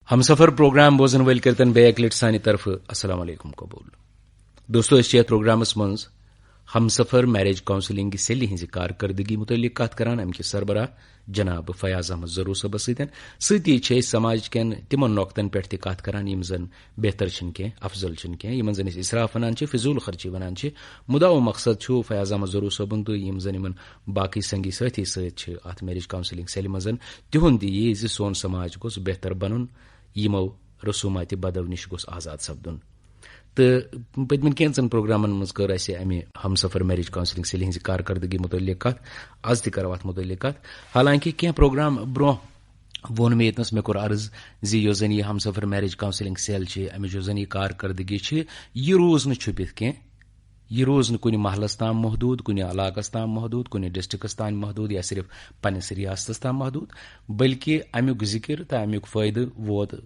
Humsafar programme बोजन वल करतन बे एक लट सानि तरफ अस्सलाम वालेकुम कबूल। दोस्तों इस प्रोग्रामस मज हमसफर मैरिज काउंसलिंग सेलि हिंज कारकर्दगी मुतलिक कत करान अमि सरबराह जनाब फयाज अहमद जरूर सबस सती समाज केन तिमन नोक्तन पे कत करान यम जन बेहतर कह अफजल कह यमन जन इसराफ वनान फिजूल खर्ची वनान मुदा व मकसद छु फयाज अहमद जरूर सबन तो यम जन इन बाकी संगी साथी सत मैरिज काउंसलिंग सेल मज तिहुंद ये सोन समाज गोस बेहतर बनन यमो रसूमात बदव निश गोस आजाद सपदुन। तो पतमन कैंचन प्रोग्रामन मज कर अमे हमसफर मैरिज काउंसलिंग सेल हिंज कारकर्दगी मुतलिक कत आज तरो अत मुतलिक कत। हालांकि क्या प्रोग्राम ब्रो वोन मे यतनस मे कोर अर्ज जी यो जन यह हमसफर मैरिज काउंसलिंग सेल अमिच जो जन यह कारकर्दगी यह रोज न छुपित कह यह रोज न कुन महलस ताम महदूद कुन इलाकस ताम महदूद कुन डिस्ट्रिक्स ताम महदूद या सिर्फ पन्निस रियासतस ताम महदूद बल्कि अमुक जिक्र तो अमुक फायदे वोत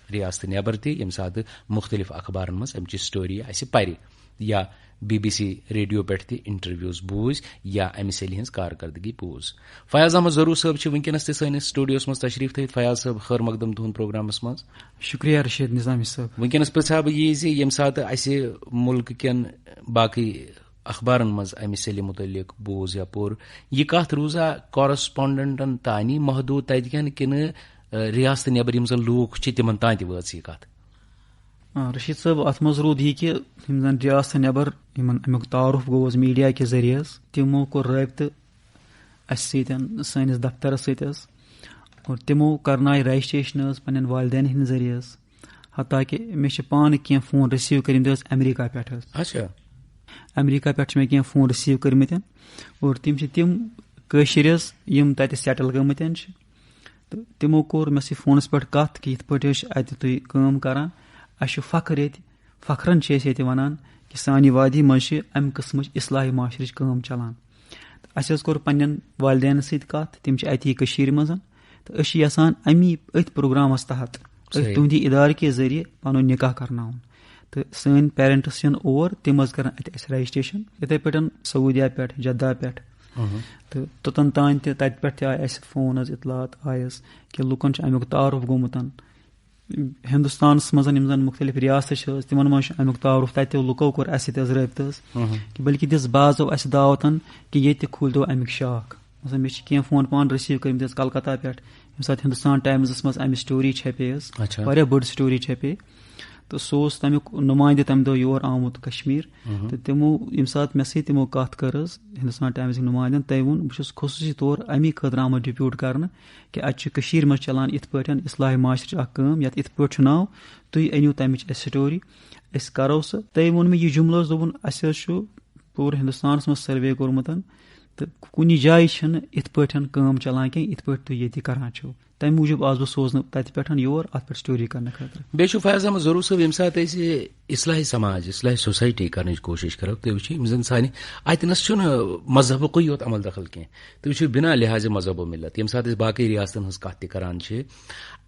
रियासत नबर तम सात मुख्तलिफ अखबार मज अमि स्टोरी पर या BBC रेडियो पे इंटरव्यूज बूज या अमि सेल हज कारकर्दगी बूज। फयाज अहमद जरूर साहब वनकस तस स्टूडियोस मज तशरीफ थी। फयाज साहब खैर मकदम तुहद प्रोग्रामस मज। शुक्रिया रशीद निजामी साहब। वनकस पृछा बह यह यम सात मुल्क कन बाकी अखबारन मज अमि सेल मुतलिक बूज या पोर यह कत रूजा कॉरेस्पोंडेंटन तानी महदूद तन किन रियासत नबर यम जन लूख तिमन तान वाच यह कत। रशीद साहब अत मज रूद यह कि जन रियासत नबर अमुक तारुफ गोस मीडिया के जरिए तमो कोर रबत सैनिस दफ्तरस सत और तमो करनाय रजिस्ट्रेशन पन्न वालदेन हंद जरिए हता कि मे पान कह फोन रिसीव कर अमेरिका पे। अच्छा अमेरिका पे मे कह फोन रिसीव करमत और तम कशिरस यम तत सेटल गमत तो तमो कोर मे फोनस पे कत कि यथ अत तुम काम करान अश फख्र ये फख्रन ये वनान कि सानी वादी मज अमि किस्म इस्लाही माशरच काम चलान। अस कोर पन्न वालदेन सत कत तम अति कशीर मज तो यसान अमी अथ प्रोग्रामस तहत तुंदी इदारे के जरिए पन निकाह करनाउन तो सन पेरेंट्स और तम कर रजिस्ट्रेशन इथे पे सऊदिया पे जद्दा पे तो तोतन तान तत पे आय फोन इतलात आयस कि लुकन अमुक तारुफ गोमुतन हिंदुस्तान मज जन मुख्तलिफ रियासत तिमन मज अमुक तारुफ तत लुको कोर रबत कि बल्कि दिस बाजो अस दावतन कि ये खुल दो अमुक शाख मतलब मे कह फोन पान रिसीव कर कलकत्ता पे यम सात हिंदुस्तान टाइम्स मज अमि स्टोरी छपे वारिया बड़ स्टोरी छपे तो सो तमुक नुमाइंदे तम दो योर आमुत कश्मीर तो तमो यम सात मे सत तमो कत कर हिंदुस्तान टाइम्स नुमाइंदन तय वो बहुत खसूसी तौर अमी खतर आमद डिप्यूट कर कि अत मज चलान इत पे इस्लाही माशर काम ये इत पे नाव तुम अनिव तमिच स्टोरी अस करो सह तय वो मे यह जुमल दोपन अस पूर हिंदुस्तान मज सर्वे कोर्मुत तो कुन जाय इत पे काम चलान कह इत पे तुम ये करान छो तम मूजूब आज बह सोजन तत पे योर अत पे स्टोरी करने खतर। बे फयाज अहमद जरूर साहब यम सात इस्लाही समाज इस्लाही सोसाइटी कर कोशिश करो तो वो जन सानि अतनस मजहबक योत अमल दखल कह तो वो बिना लिहाज मजहब मिलत यम सात बाकी रियासतन हज कत करान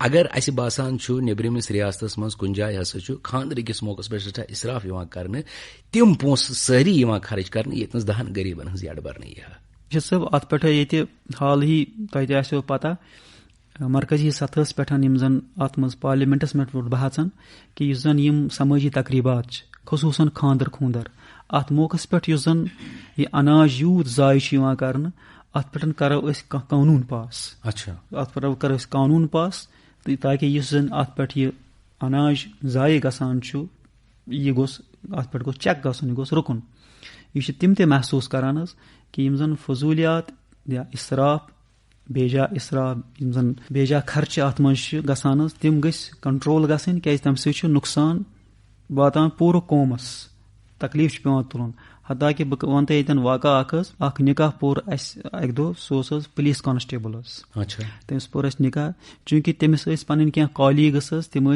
अगर अस बासान नेबरमिस रियासतस मज कुन जाय हसा खानदर किस मौकस पे इसराफ कर तम पोस सारी खर्च कर ये 10 गरीबन हज यड बरन सब अत पे ये हाल ही तह पता मरकजी सतहस पे जन अत मज पार्लियामेंटस में बहसान कि जन यम समाजी तकरीबात खसूसन खानदर खूंदर अत मौकस पे जन यह अनाज यूत जाय कर अत पे करो कानून पास। अच्छा अत पे करो कानून पास ताकि जन अत पे अनाज जाय गसान यह गोस अत पे चेक गसन गोस रुकन यह तम ते महसूस करान कि यम जन फजूलियात या इसराफ बेजा इसराफ यम जन बेजा खर्च अत मज गसान तम गस कंट्रोल गसन क्या तम सह नुकसान वातान पूरे कौमस तकलीफ पेवान तुलन हता कि बह वन ये वाक़ा अख निकाह पोर अक दो सह पुलिस कांस्टेबल। अच्छा तमिस पोर निकाह चूंकि तमिस पन क्या कॉलीग्स तम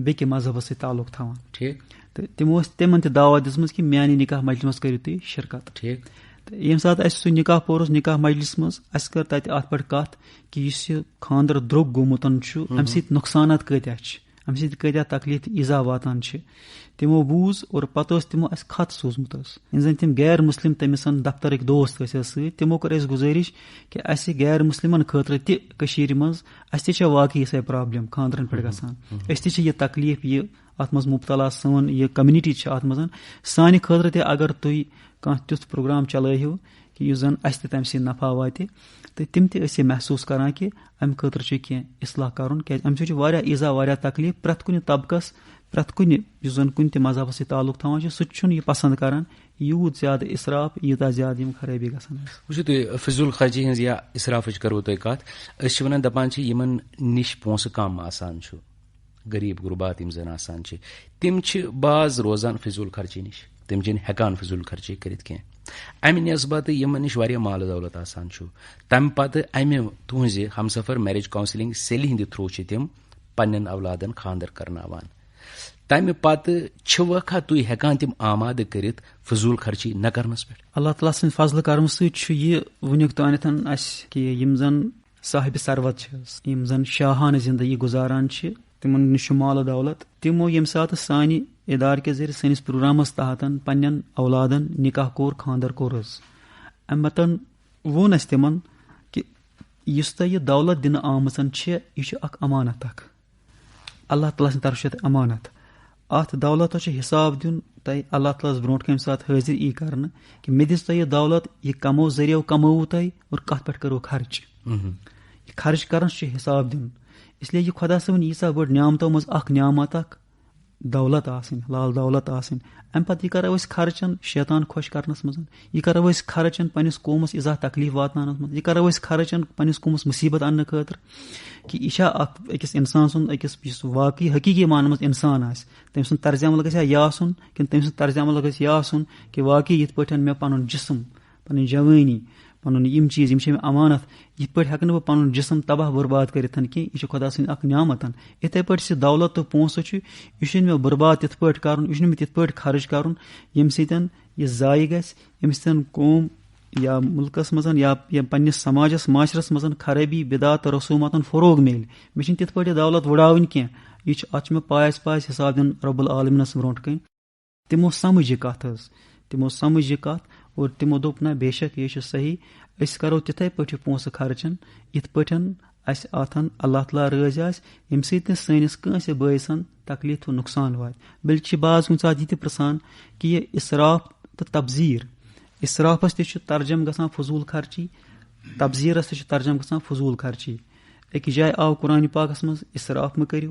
बेक मजहब सह ताल्लुक थवान ठीक तो तमो तमन दावा दिसम कि मानी निकाह मजलिस करो तुम शिरकत ठीक ये सात सह निकाह पोर निकाह मजलिस मज अस कर तत अत पे कत कि खानदर द्रोग गोमुत अम नुकसानात कत्या اَمہِ سۭتۍ کۭتیاہ تکلیٖف تہٕ ایٖزا واتان چھِ. تِمو بوٗز اور پَتہٕ اوس تِمو اَسہِ خط سوٗزمُت حظ. یِم زَن تِم غیر مُسلِم تٔمِس دفترٕکۍ دوست ٲسۍ حظ سۭتۍ, تِمو کٔر اَسہِ گُزٲرِش کہِ اَسہِ غیر مُسلِمن خٲطرٕ تہِ کٔشیٖرِ منٛز اَسہِ تہِ چھےٚ واقعی سۄ پرابلِم خانٛدرن پٮ۪ٹھ گژھان. أسۍ تہِ چھِ یہِ تکلیٖف یہِ اَتھ منٛز مُبتلا, سٲنۍ یہِ کمنِٹی چھِ اَتھ منٛز. سانہِ خٲطرٕ تہِ اگر تُہۍ کانٛہہ تیُتھ پروگرام چلٲیِو کہِ یُس زَن اَسہِ تہِ تَمہِ سۭتۍ نفع واتہِ, تہٕ تِم تہِ ٲسۍ یہِ محسوٗس کران کہِ اَمہِ خٲطرٕ چھُ کینٛہہ اصلاح کَرُن. کیازِ اَمہِ سۭتۍ چھُ واریاہ ایٖزا, واریاہ تکلیٖف. پرٛٮ۪تھ کُنہِ طبقس, پرٛٮ۪تھ کُنہِ یُس زَن کُنہِ تہِ مذہبس سۭتۍ تعلُق تھاوان چھُ, سُہ تہِ چھُنہٕ یہِ پسنٛد کران یوٗت زیادٕ اِسراف, یوٗتاہ زیادٕ یِم خرٲبی گژھان. وٕچھِو تُہۍ, فضوٗل خرچی ہٕنٛز یا اِسرافٕچ کرو تۄہہِ کتھ. أسۍ چھِ وَنان دپان چھِ یِمن نِش پونٛسہٕ کم آسان چھُ, غریٖب غُربات یِم زن آسان چھِ, تِم چھِ باز روزان فضوٗل خرچی نِش, تِم چھِنہٕ ہٮ۪کان فضوٗل خرچی کٔرِتھ کینٛہہ. اَمہِ نٮ۪سبتہٕ یِمن نِش واریاہ مالہٕ دولت آسان چھُ, تمہِ پتہٕ اَمہِ تُہنٛزِ ہمسفر میریج کونسلنگ سیٚلہِ ہِنٛدِ تھروٗ چھِ تِم پننٮ۪ن اولادن خانٛدر کرناوان. تمہِ پتہٕ چھِوکھا تُہۍ ہٮ۪کان تِم آمادٕ کٔرِتھ فضوٗل خرچی نہ کرنس پٮ۪ٹھ؟ اللہ تعالیٰ سٕنٛدِ فضلہٕ کرمہٕ سۭتۍ چھُ یہِ وُنیُک تانٮ۪تھ اَسہِ کہِ یِم زن صاحبِ ثروت چھِ, یِم زن شاہانہٕ زندگی گُزاران چھِ, تِمن نِش چھُ مالہٕ دولت. تِمو ییٚمہِ ساتہٕ سانہِ اِدارٕ کہِ ذٔریعہٕ سٲنِس پروگرامس تحت پننٮ۪ن اولادن نکاح کوٚر, خانٛدر کوٚر حظ, اَمہِ پتہٕ ووٚن اَسہِ تِمن کہِ یُس تۄہہِ یہِ دولت دِنہٕ آمٕژ چھِ, یہِ چھُ اکھ امانت اکھ, اللہ تعالیٰ سٕنٛدِ طرفہٕ چھُ یہِ امانت. اتھ دولتس چھُ حِساب دیُن تۄہہِ اللہ تعالیٰ ہس برونٛٹھ کمہِ ساتہٕ حٲضِر یی کرنہٕ کہِ مےٚ دِژ تۄہہِ یہِ دولت, یہِ کمو ذٔریعو کمووُ تۄہہِ اور کتھ پٮ۪ٹھ کٔرو خرچ. یہِ خرچ کرنس چھُ حِساب دیُن. اسلیے یہِ خۄدا صٲبن ییٖژاہ بٔڑ نعمتو منٛز اکھ نعمت اکھ دولت آسٕنۍ, لال دولت آسٕنۍ. امہِ پتہٕ یہِ کرو أسۍ خرچن شیطان خۄش کرنس منٛز, یہِ کرو أسۍ خرچن پننِس قومس اِزاہ تکلیٖف واتناونس منٛز, یہِ کرو أسۍ خرچن پننِس قومس مُصیبت اننہٕ خٲطرٕ کہِ یہِ چھا اکھ أکِس انسان سُنٛد, أکِس یُس واقعی حقیٖقی معنی منٛز انسان آسہِ, تٔمۍ سُنٛد طرزِ عمل گژھِ ہا یہِ آسُن کِنہٕ تٔمۍ سُنٛد طرزِ عمل گژھِ یہِ آسُن کہِ واقعی یِتھ پٲٹھۍ مےٚ پنُن جسم, پنٕنۍ جوٲنی, پنُن یِم چیٖز, یِم چھِ مےٚ امانت, یِتھ پٲٹھۍ ہٮ۪کہٕ نہٕ بہٕ پنُن جسم تباہ برباد کٔرِتھ کینٛہہ. یہِ چھُ خۄدا سٕنٛدۍ اکھ نعمت. یِتھٕے پٲٹھۍ چھِ دولت تہٕ پونٛسہٕ چھُ, یہِ چھُنہٕ مےٚ برباد تِتھ پٲٹھۍ کرُن, یہِ چھُنہٕ مےٚ تِتھ پٲٹھۍ خرٕچ کرُن ییٚمہِ سۭتۍ یہِ ضایہِ گژھِ, ییٚمہِ سۭتۍ قوم یا مُلکس منٛز یا پننِس سماجس معاشرس منٛز خرٲبی, بِدعات تہٕ رسوٗماتن فروغ میلہِ. مےٚ چھِنہٕ تِتھ پٲٹھۍ یہِ دولت وُڈاوٕنۍ کینٛہہ. یہِ چھُ اتھ چھُ مےٚ پاس حِساب دیُن رۄب العالمیٖنس برونٛٹھ کَنۍ. تِمو سمجھ یہِ کتھ حظ, تِمو سمجھ یہِ کتھ اور تِمو دوٚپ نہ بے شک یہِ چھُ صحیح, أسۍ کرو تِتھٕے پٲٹھۍ یہِ پونٛسہٕ خرچن یِتھ پٲٹھۍ اَسہِ اتھن اللہ تعالیٰ رٲضۍ آسہِ, ییٚمہِ سۭتۍ نہٕ سٲنِس کٲنٛسہِ بٲیِسن تکلیٖف تہٕ نۄقصان واتہِ. بٔلکہِ چھِ باز کُنہِ ساتہٕ یہِ تہِ پرژھان کہِ یہِ اِسراف تہٕ تبزیٖر, اِسرافس تہِ چھُ ترجم گژھان فضوٗل خرچی, تبزیٖرس تہِ چھُ ترجم گژھان فضوٗل خرچی. أکِس جایہِ آو قرآنِ پاکس منٛز اِسراف مہٕ کٔرِو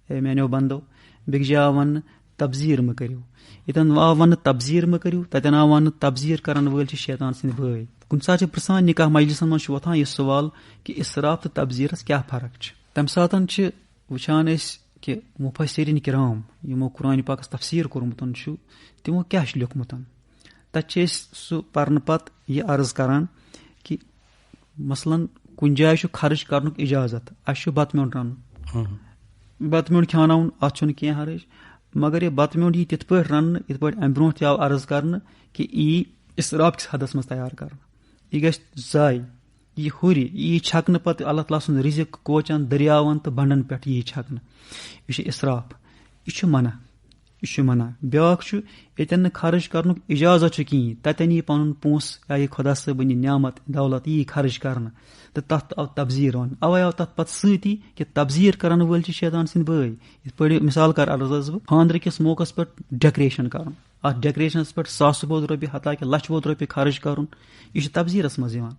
اے میانیو بنٛدو, بیٚکہِ جایہِ آو وننہٕ تبزیٖر مہٕ کٔرِو. ییٚتٮ۪ن آو وننہٕ تبزیٖر مہٕ کٔرِو, تتٮ۪ن آو وننہٕ تبزیٖر کرن وٲلۍ چھِ شیطان سٕنٛدۍ بٲے. کُنہِ ساتہٕ چھِ پرژھان نکاح مجلسن منٛز چھُ وۄتھان یہِ سوال کہِ اِسراف تہٕ تبزیٖرس کیاہ فرق چھِ. تمہِ ساتہٕ چھِ وٕچھان أسۍ کہِ مُفسِریٖن کِرام, یِمو قرآنِ پاکس تفسیٖر کوٚرمُت چھُ, تِمو کیاہ چھُ لیوکھمُت. تتہِ چھِ أسۍ سُہ پرنہٕ پتہٕ یہِ عرض کران کہِ مثلاً کُنہِ جایہِ چھُ خرٕچ کرنُک اِجازت, اَسہِ چھُ بتہٕ میوٚنٛڈ رنُن, بتہٕ میوٚنٛڈ کھیٛاناوُن, اتھ چھُنہٕ کینٛہہ حرج, مگر یہِ بتہٕ میوٚنٛڈ یی تِتھ پٲٹھۍ رننہٕ یِتھ پٲٹھۍ امہِ برونٛٹھ تہِ آو عرض کرنہٕ کہِ یی اِسراف کِس حدس منٛز تیار کرنہٕ, یہِ گژھِ ضایہِ, یہِ ہُرِ, یی چھکنہٕ پتہٕ اللہ تعالیٰ سُنٛد رِزق کوچن, دٔریاون تہٕ بنٛڈن پٮ۪ٹھ یی چھکنہٕ. یہِ چھُ اِسراف, یہِ چھُ منع, یہِ چھُ منع. بیٛاکھ چھُ ییٚتٮ۪ن نہٕ خرٕچ کرنُک اِجازت چھُ کِہیٖنۍ, تتٮ۪ن یی پنُن پونٛسہٕ یا یہِ خۄدا صٲبٕنۍ یہِ نعمت دولت یی خرٕچ کرنہٕ, تہٕ تتھ آو تبزیٖر وننہٕ. اوے آو تتھ پتہٕ سۭتی کہِ تبزیٖر کرن وٲلۍ چھِ شیطان سٕنٛدۍ بٲے. یِتھ پٲٹھۍ مِثال کر عرض حظ بہٕ, خانٛدرٕ کِس موقعس پٮ۪ٹھ ڈیکریشن کرُن, اتھ ڈیکریشنس پٮ۪ٹھ ساسہٕ بوٚد رۄپیہِ حتاکہِ لچھ بوٚد رۄپیہِ خرٕچ کرُن, یہِ چھُ تبزیٖرس منٛز یِوان.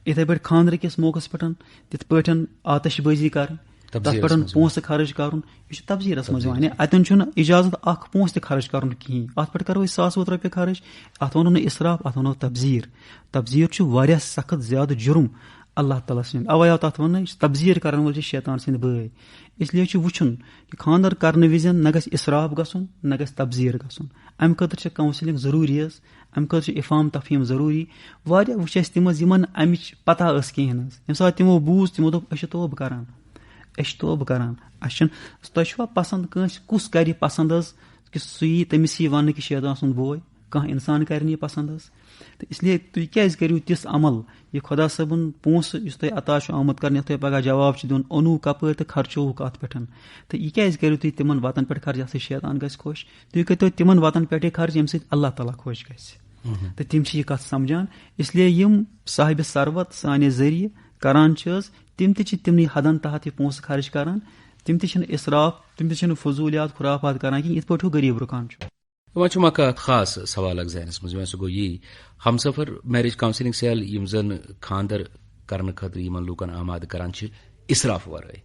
یِتھٕے پٲٹھۍ خانٛدرٕ کِس موقعس پٮ۪ٹھ تِتھ پٲٹھۍ آتش بٲزی کرٕنۍ, تتھ پٮ۪ٹھ پونٛسہٕ خرٕچ کرُن, یہِ چھُ تبزیٖرس منٛز یِوان. اتٮ۪ن چھُنہٕ اِجازت اکھ پونٛسہٕ تہِ خرٕچ کرُن کِہینۍ, اتھ پٮ۪ٹھ کرو أسۍ ساسہٕ بوٚد رۄپیہِ خرٕچ. اتھ ونو نہٕ اِسراف, اتھ ونو تبزیٖر. تبزیٖر چھُ واریاہ سخت زیادٕ جُرم اللہ تعالیٰ سٕنٛدۍ. اوے آو تتھ وننہٕ تبزیٖر کرن وٲلۍ چھِ شیطان سٕنٛدۍ بٲے. اسلیے چھُ وٕچھُن کہِ خانٛدر کرنہٕ وِزِ نہ گژھِ اِسراف گژھُن, نہ گژھِ تبزیٖر گژھُن. امہِ خٲطرٕ چھِ کاونسلنگ ضروٗری حظ, امہِ خٲطرٕ چھُ اِفام تفہیٖم ضروٗری. واریاہ وٕچھ اَسہِ تِم حظ یِمن امِچ پتہ ٲس کِہینۍ حظ. ییٚمہِ ساتہٕ تِمو بوٗز تِمو دوٚپ أسۍ چھِ توبہٕ کران, أسۍ چھِ توبہٕ کران. اَسہِ چھُنہٕ, تۄہہِ چھُوا پسنٛد کٲنٛسہِ, کُس کرِ پسنٛد حظ کہِ سُہ یی تٔمِس یی وننہٕ کہِ شیطان سُنٛد بوے, کانٛہہ اِنسان کَرِ نہٕ یہِ پَسنٛد حظ تہٕ اِسلیے تُہۍ کیٛازِ کٔرِو تِژھ عمل یہِ خۄدا صٲبُن پونٛسہٕ یُس تۄہہِ عطا چھُ آمُت کَرنہٕ یَتھ تۄہہِ پَگاہ جواب چھُ دیُن اوٚنوُ کَپٲرۍ تہٕ خرچووُکھ اَتھ پٮ۪ٹھ تہٕ یہِ کیٛازِ کٔرِو تُہۍ تِمن وَتَن پٮ۪ٹھ خرچ یَتھ سۭتۍ شیطان گژھِ خۄش تُہۍ کٔرۍتو تِمن وَتَن پٮ۪ٹھٕے خرچ ییٚمہِ سۭتۍ اللہ تعالیٰ خۄش گژھِ تہٕ تِم چھِ یہِ کَتھ سَمجان اِسلیے یِم صاحبِ ثروت سانہِ ذٔریعہٕ کران چھِ حظ تِم تہِ چھِ تِمنٕے حدن تحت یہِ پونٛسہٕ خرٕچ کران تِم تہِ چھِنہٕ اِسراف تِم تہِ چھِنہٕ فضوٗلیات خُرافات کران کینٛہہ یِتھ پٲٹھۍ ہیوٗ غریٖب رُکان چھُ وۄنۍ چھُم اکھ خاص سوال اکھ ذہنس منٛز سُہ گوٚو یی ہمسفر میریج کاونسلنگ سیل یِم زن خاندر کرنہٕ خٲطرٕ یِمن لوٗکن آمادٕ کران چھِ اِسراف ورٲے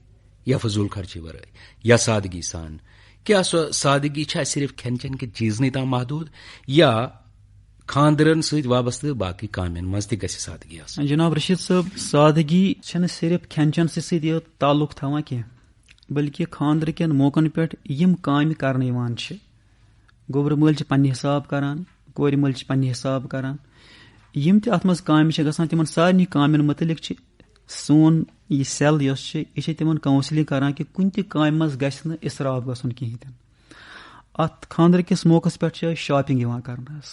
یا فضوٗل خرچی ورٲے یا سادگی سان کیٛاہ سۄ سادگی چھا صرف کھٮ۪ن چٮ۪ن کہِ چیٖزنٕے تام محدوٗد یا خاندرن سۭتۍ وابستہٕ باقٕے کامٮ۪ن منٛز تہِ گژھِ سادگی آسٕنۍ؟ جناب رشیٖد صٲب سادگی چھنہٕ صرف کھٮ۪ن چٮ۪ن سۭتۍ یوت تعلق تھاوان کینٛہہ بٔلکہِ خاندرٕ کٮ۪ن موقعن پٮ۪ٹھ یِم کامہِ کرنہٕ یِوان چھِ گوبرٕ مٲلۍ چھِ پننہِ حساب کران کورِ مٲلۍ چھِ پننہِ حساب کران یِم تہِ اتھ منٛز کامہِ چھِ گژھان تِمن سارنٕے کامٮ۪ن متعلق چھِ سون یہِ سیل یۄس چھِ یہِ چھِ تِمن کاونسلنگ کران کہِ کُنہِ تہِ کامہِ منٛز گژھِ نہٕ اِسراف گژھُن کِہینۍ تہِ اتھ خاندرٕ کِس موقعس پٮ۪ٹھ چھِ شاپنگ یِوان کرنہٕ حظ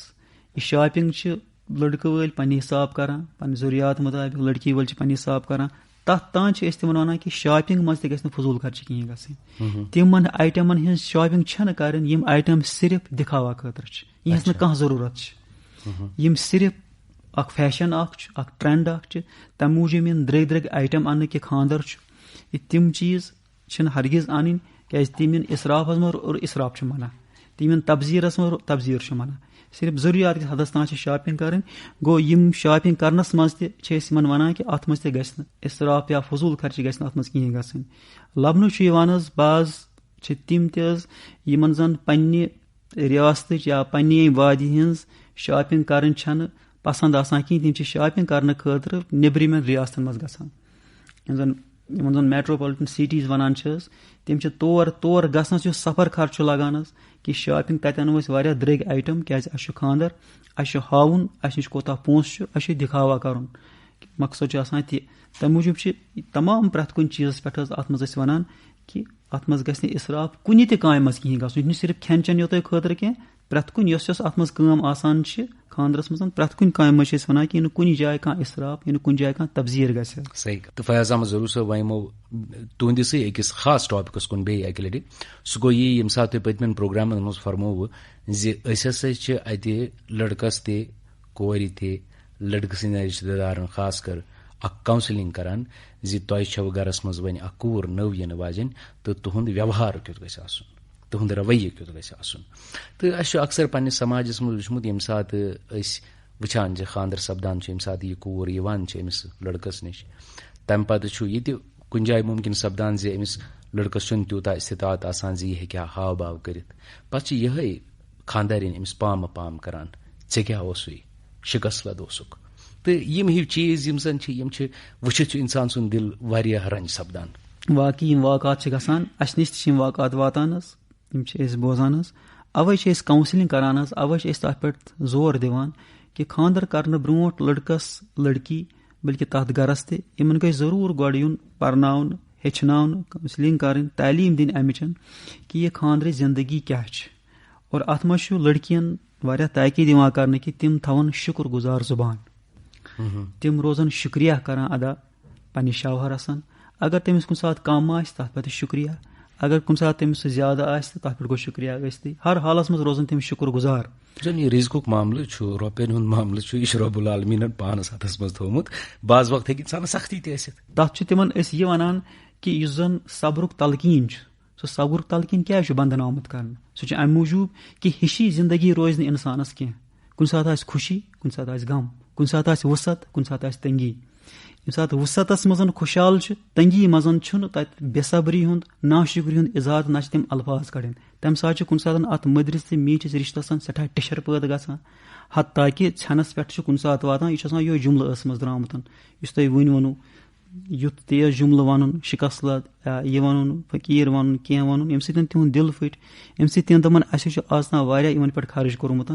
یہِ شاپنگ چھِ لڑکہٕ وٲلۍ پننہِ حساب کران پننہِ ضروٗریات مطٲبق لڑکی وٲلۍ چھِ پننہِ حساب کران تتھ تانۍ چھِ أسۍ تِمن ونان کہِ شاپنگ منٛز تہِ گژھِ نہٕ فضوٗل خرچی کِہینۍ گژھٕنۍ تِمن آیٹمن ہٕنٛز شاپنگ چھنہٕ کرٕنۍ یِم آیٹم صرف دِکھاوا خٲطرٕ چھِ یِہنٛز نہٕ کانٛہہ ضروٗرت چھِ یِم صرف اکھ فیشن اکھ چھُ اکھ ٹرینڈ اکھ چھِ تمہِ موٗجوٗب یِم درٛگۍ درٛگۍ آیٹم اننہٕ کہِ خاندر چھُ یہِ تِم چیٖز چھِنہٕ ہرگِز انٕنۍ کیازِ تِم یِن اِسرافس منٛز اور اِسراف چھُ منع تِم یِن تبزیٖرس منٛز تبزیٖر چھُ منع صرف ضروٗریات کِس حدس تانۍ چھِ شاپنگ کرٕنۍ گوٚو یِم شاپنگ کرنس منٛز تہِ چھِ أسۍ یِمن ونان کہِ اتھ منٛز تہِ گژھِ نہٕ اِسراف یا فضوٗل خرچی گژھِ نہٕ اتھ منٛز کِہینۍ گژھٕنۍ لبنہٕ چھُ یِوان حظ بعض چھِ تِم تہِ حظ یِمن زن پننہِ ریاستٕچ یا پننہِ وادی ہِنٛز شاپنگ کرٕنۍ چھنہٕ پسنٛد آسان کینٛہہ تِم چھِ شاپنگ کرنہٕ خٲطرٕ نیبرِمٮ۪ن ریاستن منٛز گژھان یِمن زن میٹروپالٹن سِٹیٖز ونان چھِ حظ تِم چھِ تور گژھنس یُس سفر خرچ چھُ لگان حظ کہِ شاپنگ تتہِ انو أسۍ واریاہ درٛگۍ آیٹم کیازِ اسہِ چھُ خاندر اسہِ چھُ ہاوُن اسہِ نِش کوتاہ پونٛسہٕ چھُ اسہِ چھُ دِکھاوا کرُن مقصد چھُ آسان تہِ تمہِ موٗجوٗب چھِ تمام پرٛٮ۪تھ کُنہِ چیٖزس پٮ۪ٹھ حظ اتھ منٛز أسۍ ونان کہِ اتھ منٛز گژھِ نہٕ اِسراف کُنہِ تہِ کامہِ منٛز کِہینۍ گژھُن یہِ چھُنہٕ صرف کھٮ۪ن چٮ۪ن یوتٕے خٲطرٕ کینٛہہ پرٛٮ۪تھ کُنہِ یۄس اتھ منٛز کٲم آسان چھِ خاندرس منٛز پرٛٮ۪تھ کُنہِ کامہِ منٛز چھِ أسۍ ونان کہِ یہِ نہٕ کُنہِ جایہِ کانٛہہ اِسراف یہِ نہٕ کُنہِ جایہِ کانٛہہ تبزیٖر گژھِ صحیح تہٕ فیاض احمد ضروٗر صٲب وۄنۍ یِمو تُہنٛدِسٕے أکِس خاص ٹاپِکس کُن بیٚیہِ اکہِ لٹہِ سُہ گوٚو یی ییٚمہِ ساتہٕ تُہۍ پٔتمٮ۪ن پروگرامن منٛز فرمووٕ زِ أسۍ ہسا چھِ اتہِ لڑکس تہِ کورِ تہِ لڑکہٕ سٕنٛدٮ۪ن رِشتہٕ دارن خاص کر اکھ کاونسلنگ کران زِ تۄہہِ چھو گرس منٛز وۄنۍ اکھ کوٗر نٔو یِنہٕ واجیٚنۍ تہٕ تُہنٛد ویوہار کیُتھ گژھِ آسُن تُہنٛد رویہِ کیُتھ گژھِ آسُن تہٕ اَسہِ چھُ اکثر پننِس سماجس منٛز وٕچھمُت ییٚمہِ ساتہٕ أسۍ وٕچھان چھِ خاندر سپدان چھُ ییٚمہِ ساتہٕ یہِ کوٗر یِوان چھِ أمِس لڑکس نِش تمہِ پتہٕ چھُ یہِ تہِ کُنہِ جایہِ مُمکِن سپدان زِ أمِس لڑکس چھُنہٕ تیوٗتاہ استطاعت آسان زِ یہِ ہیٚکہِ ہا ہاو باو کٔرِتھ پتہٕ چھِ یِہے خاندارٮ۪ن أمِس پامہٕ پام کران ژےٚ کیٛاہ اوسُے شِکس لد اوسُکھ تہٕ یِم ہِوۍ چیٖز یِم زن چھِ یِم چھِ وٕچھِتھ چھُ اِنسان سُنٛد دِل واریاہ رنج سپدان واقعی یِم واقعات چھِ گژھان اسہِ نِش تہِ چھِ یِم واقعات واتان حظ یِم چھِ أسۍ بوزان حظ اوے چھِ أسۍ کاونسلنگ کران حظ اوے چھِ أسۍ تتھ پٮ۪ٹھ زور دِوان کہِ خاندر کرنہٕ برونٛٹھ لڑکس لڑکی بلکہِ تتھ گرس تہِ یِمن گژھِ ضروٗر گۄڈٕ یُن پرناونہٕ ہیٚچھناونہٕ کاونسلنگ کرٕنۍ تعلیٖم دِنۍ امِچن کہِ یہِ خاندرٕچ زندگی کیاہ چھِ اور اتھ منٛز چھُ لڑکین واریاہ تاکیٖد یِوان کرنہٕ کہِ تِم تھاون شُکر گُزار زُبان تِم روزن شُکریہ کران ادا پننہِ شوہرس اگر تٔمِس کُنہِ ساتہٕ کم آسہِ تتھ پٮ۪ٹھ شُکریہ اگر کُنہِ ساتہٕ تٔمِس سُہ زیادٕ آسہِ تہٕ تتھ پٮ۪ٹھ گوٚو شُکریہ ٲسۍتٕے ہر حالس منٛز روزن تِم شُکر گُزار زن یہِ رِزقُک معاملہٕ چھُ رۄپین ہُنٛد معاملہٕ چھُ یہِ چھُ رۄب العالمیٖنن پانس اتھس منٛز تھوٚومُت بعض وقت ہیٚکہِ اِنسانس سختی تہِ ٲسِتھ تتھ چھُ تِمن أسۍ یہِ ونان کہِ یُس زن صبرُک تلقیٖن چھُ سُہ صبرُک تلقیٖن کیازِ چھُ بنٛدن آمُت کرنہٕ سُہ چھُ امہِ موٗجوٗب کہِ ہِشی زندگی روزِ نہٕ انسانس کینٛہہ کُنہِ ساتہٕ آسہِ خوشی کُنہِ ساتہٕ آسہِ غم کُنہِ ساتہٕ آسہِ وُسعت کُنہِ ساتہٕ آسہِ تنگی ییٚمہِ ساتہٕ وُسعتس منٛز خُشحال چھُ تنگی منٛز چھُنہٕ تتہِ بے صبری ہُنٛد ناشُکری ہُنٛد اِظہار نہ چھِ تِم الفاظ کڑٕنۍ تمہِ ساتہٕ چھُ کُنہِ ساتہٕ اتھ مٔدرِس تہٕ میٖٹھِس رِشتس سٮ۪ٹھاہ ٹِشر پٲدٕ گژھان حتیٰ کہِ ژھٮ۪نس پٮ۪ٹھ چھُ کُنہِ ساتہٕ واتان یہِ چھُ آسان یِہوے جُملہٕ ٲسس منٛز درامُت یُس تۄہہِ وُنۍ ووٚنوٕ یُتھ تیز جُملہٕ وَنُن شِکس لد یا یہِ وَنُن فقیٖر وَنُن کینٛہہ وَنُن ییٚمہِ سۭتۍ تِہُنٛد دِل پھٕٹہِ ییٚمہِ سۭتۍ تِم دپان اَسہِ چھُ آز تام واریاہ یِمن پٮ۪ٹھ خرٕچ کوٚرمُت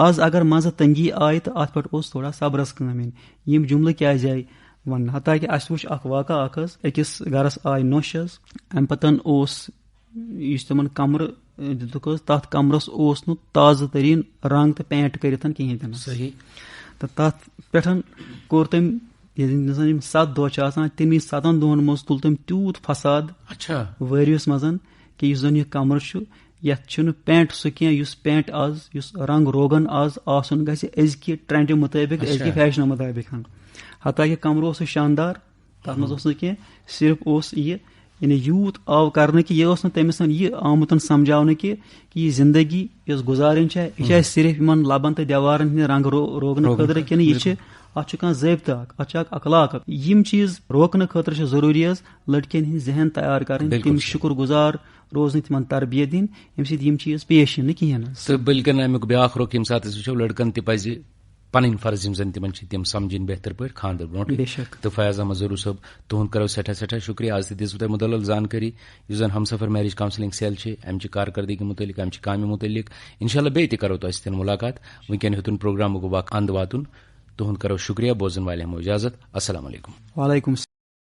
آز اگر منٛزٕ تنگی آیہِ تہٕ اتھ پٮ۪ٹھ اوس تھوڑا صبرس کٲم یِم جُملہٕ کیازِ آیہِ وننہٕ حتیٰ کہِ اَسہِ وٕچھ اکھ واقعہ اکھ حظ أکِس گرس آیہِ نوٚش حظ امہِ پتہٕ اوس یُس تِمن کمرٕ दितुक तथ कमरस ओस नु ताज़ तरीन रंग तो पेंट करित कहें तन सही तो तथ पे कोर तम 7 दह तमी 7 दोहन मज तुल तम तूत फसाद अच्छा वरियस मजन कि यह कमर यथ पेंट सह कह पेंट आज रंग रोगन आज आसन गजि ट्रेंड मुताबिक अजकि फैशन मुताबिक हालांकि कमर शानदार तथ मज कह सिर्फ यह यानी यूत आव कर कि यह तमिस यह आमुत समझाने कि यह जिंदगी यस गुजारन यह सिर्फ इन लबन तो देवारन हंद रंग रोगन खतर कि यह अत ज़ाब्त अखलाक यम चीज रोकने खतर जरूरी लड़कियन हंद जहन तैयार कर तम शुक्र गुजार रोजन तिमन तरबियत दिन यम सम चीज पेश इन कहें तो बल्कि अमुक ब्याख रोक यम सात वो लड़कन तज पन फर्ज यम जन तिम समझन बेहतर पे खानदर ब्रो तो फयाज अहमद जरूर साहब तुहद करो सठा सठा शुक्रिया आज दिस मुदल जानकारी जन हमसफर मैरिज काउंसलिंग सेल अमच कारकर्दगी मुतलिक अमच कामि मुतलिक इंशाल्लाह बे करो तो मुलाकात वनकन हेतुन प्रोग्राम अंद वातुन तुहद करो शुक्रिया बोजन वाले हम इजाजत अस्सलाम वालेकुम।